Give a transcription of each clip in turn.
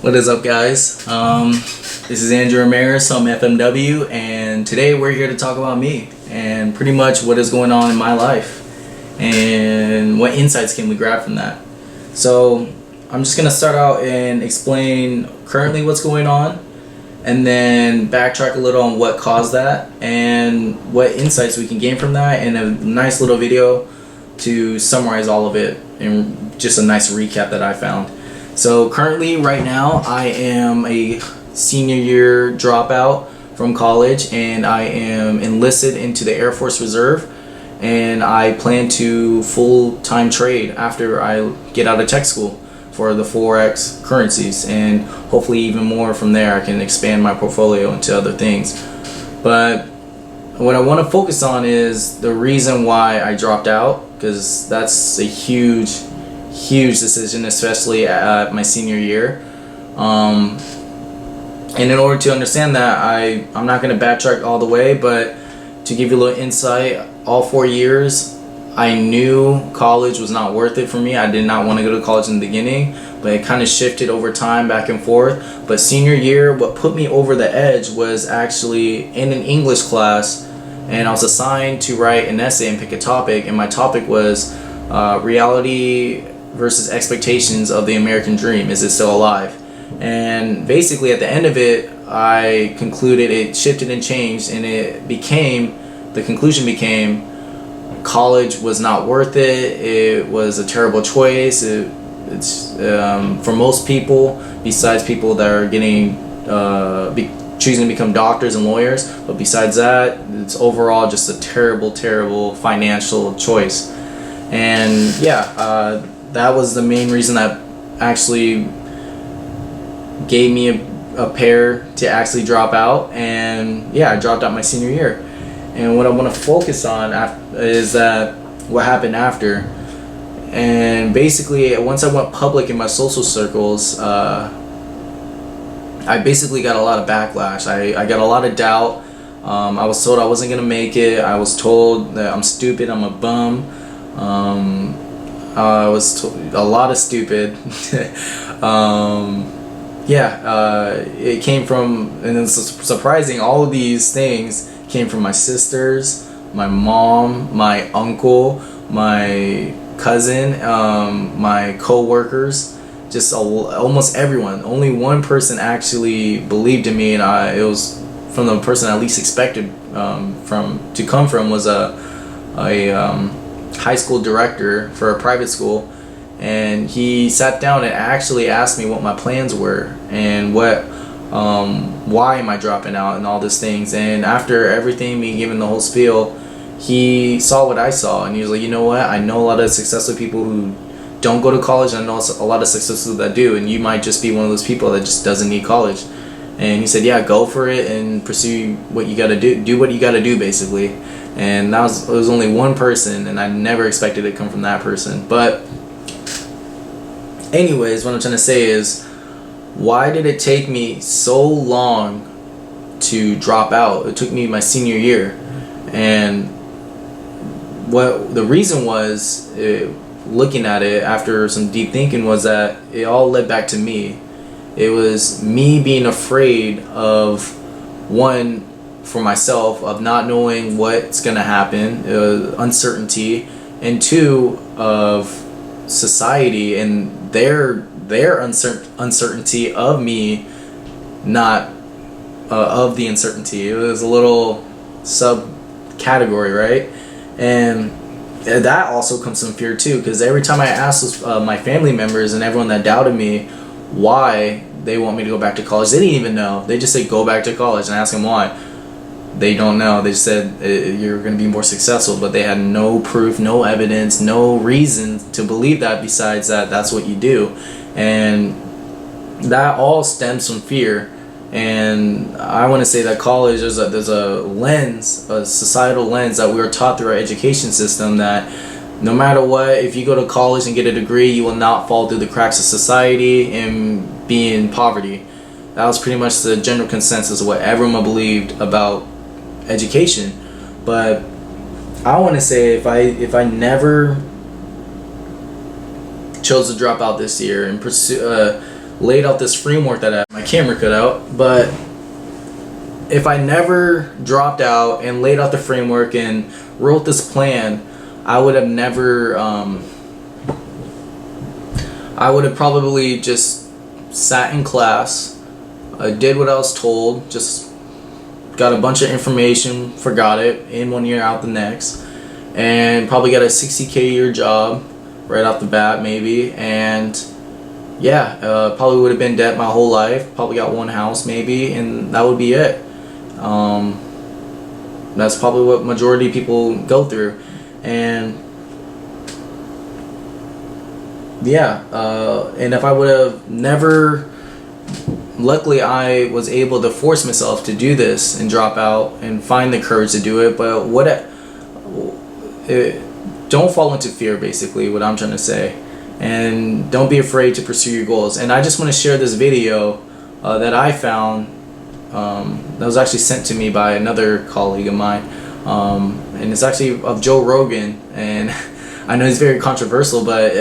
What is up, guys? This is Andrew Ramirez from FMW, and today we're here to talk about me and pretty much what is going on in my life and what insights can we grab from that. So I'm just gonna start out and explain currently what's going on, and then backtrack a little on what caused that and what insights we can gain from that, and a nice little video to summarize all of it and just a nice recap that I found. So currently, right now, I am a senior year dropout from college, and I am enlisted into the Air Force Reserve, and I plan to full-time trade after I get out of tech school for the Forex currencies, and hopefully even more from there. I can expand my portfolio into other things. But what I want to focus on is the reason why I dropped out, because that's a huge decision, especially at my senior year. And in order to understand that, I'm not going to backtrack all the way, but to give you a little insight, all 4 years I knew college was not worth it for me. I did not want to go to college in the beginning, but it kind of shifted over time, back and forth. But senior year, what put me over the edge was actually in an English class, and I was assigned to write an essay and pick a topic, and my topic was reality versus expectations of the American dream. Is it still alive? And basically at the end of it, I concluded it shifted and changed, and the conclusion became college was not worth it. It was a terrible choice. It's for most people, besides people that are choosing to become doctors and lawyers, but besides that, it's overall just a terrible financial choice. And yeah, that was the main reason that actually gave me a pair to actually drop out. And yeah, I dropped out my senior year. And what I want to focus on is that what happened after. And basically, once I went public in my social circles, I basically got a lot of backlash. I got a lot of doubt. I was told I wasn't gonna make it. I was told that I'm stupid, I'm a bum. I was told a lot of stupid. It came from, and it's surprising, all of these things came from my sisters, my mom, my uncle, my cousin, my co-workers, just almost everyone. Only one person actually believed in me, and it was from the person I least expected to come from, was a high school director for a private school, and he sat down and actually asked me what my plans were and why am I dropping out and all these things. And after everything, me giving the whole spiel, he saw what I saw, and he was like, you know what, I know a lot of successful people who don't go to college, and I know a lot of successful that do, and you might just be one of those people that just doesn't need college. And he said, yeah, go for it and pursue what you gotta do what you gotta do, basically. And it was only one person, and I never expected it to come from that person. But anyways, what I'm trying to say is, why did it take me so long to drop out? It took me my senior year, and what the reason was, looking at it after some deep thinking, was that it all led back to me. It was me being afraid of, one, for myself, of not knowing what's gonna happen, uncertainty, and two, of society and their uncertainty of me, not of the uncertainty. It was a little subcategory, right? And that also comes from fear too, because every time I asked my family members and everyone that doubted me why they want me to go back to college, they didn't even know. They just said go back to college, and ask them why. They don't know. They just said you're going to be more successful, but they had no proof, no evidence, no reason to believe that besides that that's what you do. And that all stems from fear. And I want to say that college, there's a lens, a societal lens that we were taught through our education system, that no matter what, if you go to college and get a degree, you will not fall through the cracks of society and be in poverty. That was pretty much the general consensus of what everyone believed about education. But I want to say, if I never chose to drop out this year and pursue laid out this framework that I had my camera cut out. But if I never dropped out and laid out the framework and wrote this plan, I would have never, I would have probably just sat in class, did what I was told, just got a bunch of information, forgot it, in 1 year, out the next, and probably got a $60K a year job right off the bat maybe, and yeah, probably would have been debt my whole life, probably got one house maybe, and that would be it. That's probably what majority of people go through. And yeah, and if I would have never, luckily I was able to force myself to do this and drop out and find the courage to do it. But don't fall into fear, basically what I'm trying to say, and don't be afraid to pursue your goals. And I just want to share this video that I found that was actually sent to me by another colleague of mine, and it's actually of Joe Rogan, and I know he's very controversial, but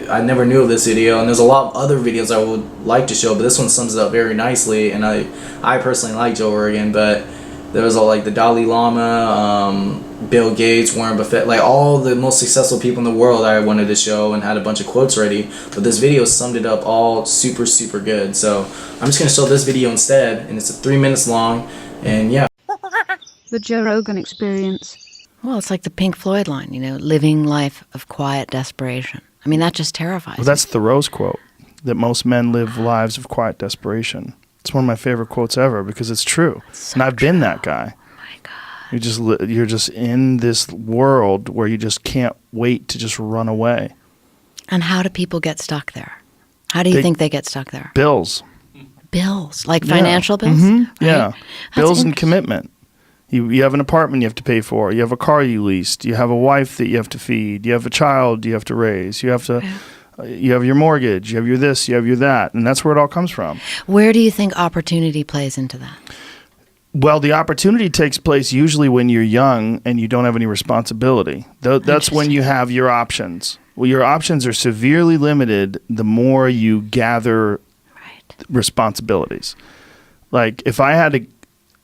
I never knew of this video, and there's a lot of other videos I would like to show, but this one sums it up very nicely. And I personally like Joe Rogan, but there was all like the Dalai Lama, Bill Gates, Warren Buffett, like all the most successful people in the world I wanted to show and had a bunch of quotes ready, but this video summed it up all super good. So I'm just going to show this video instead, and it's 3 minutes long, and yeah. The Joe Rogan Experience. Well, it's like the Pink Floyd line, you know, living life of quiet desperation. I mean, that just terrifies me. Well, that's the Rose quote, that most men live lives of quiet desperation. It's one of my favorite quotes ever because it's true. And I've been that guy. Oh my God. You're just in this world where you just can't wait to just run away. And how do people get stuck there? How do you think they get stuck there? Bills. Bills, like financial bills? Mm-hmm. Right? Yeah. That's Bills and commitment. You have an apartment you have to pay for. You have a car you leased. You have a wife that you have to feed. You have a child you have to raise. You have to... Yeah. You have your mortgage, you have your this, you have your that, and that's where it all comes from. Where do you think opportunity plays into that? Well, the opportunity takes place usually when you're young and you don't have any responsibility. That's when you have your options. Well, your options are severely limited the more you gather responsibilities. Like if I had to,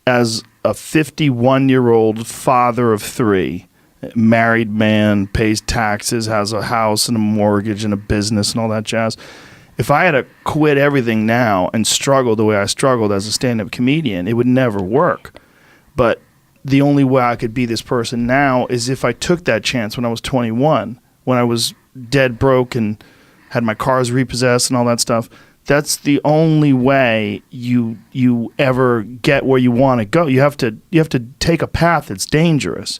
as a 51-year-old father of 3, married man, pays taxes, has a house and a mortgage and a business and all that jazz. If I had to quit everything now and struggle the way I struggled as a stand-up comedian, it would never work. But the only way I could be this person now is if I took that chance when I was 21, when I was dead broke and had my cars repossessed and all that stuff. That's the only way you ever get where you want to go. You have to take a path that's dangerous.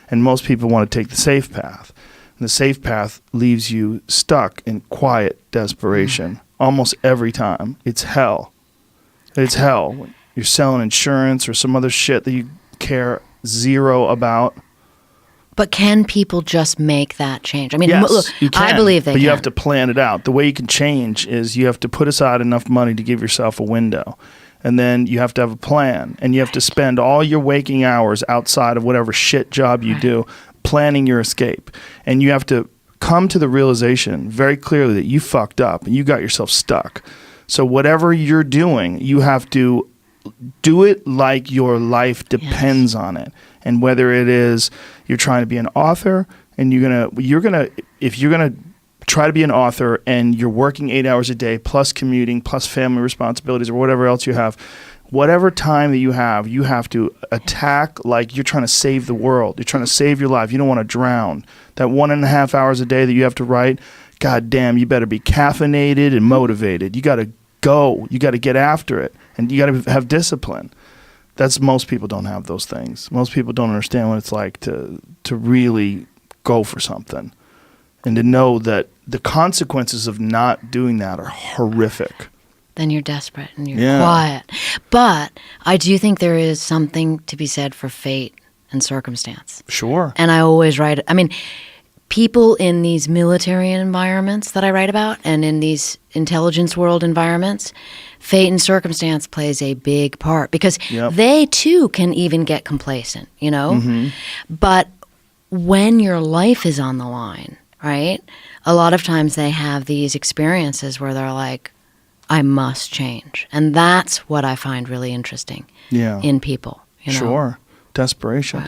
And most people want to take the safe path. And the safe path leaves you stuck in quiet desperation. Almost every time. It's hell. It's hell. You're selling insurance or some other shit that you care zero about. But can people just make that change? I mean, yes, look, you can, I believe they but can. you have to plan it out. The way you can change is you have to put aside enough money to give yourself a window. And then you have to have a plan, and you have to spend all your waking hours outside of whatever shit job you do planning your escape. And you have to come to the realization very clearly that you fucked up and you got yourself stuck. So whatever you're doing, you have to do it like your life depends on it. And whether it is you're trying to be an author and if you're gonna try to be an author and you're working 8 hours a day plus commuting plus family responsibilities or whatever else you have, whatever time that you have to attack like you're trying to save the world. You're trying to save your life. You don't want to drown. That 1.5 hours a day that you have to write, God damn, you better be caffeinated and motivated. You got to go. You got to get after it. And you got to have discipline. Most people don't have those things. Most people don't understand what it's like to really go for something. And to know that the consequences of not doing that are horrific. Then you're desperate and you're quiet. But I do think there is something to be said for fate and circumstance. Sure. And I always write, I mean, people in these military environments that I write about and in these intelligence world environments, fate and circumstance plays a big part because they too can even get complacent, you know? Mm-hmm. But when your life is on the line, right? A lot of times they have these experiences where they're like, I must change. And that's what I find really interesting Yeah. in people. You know? Sure. Desperation.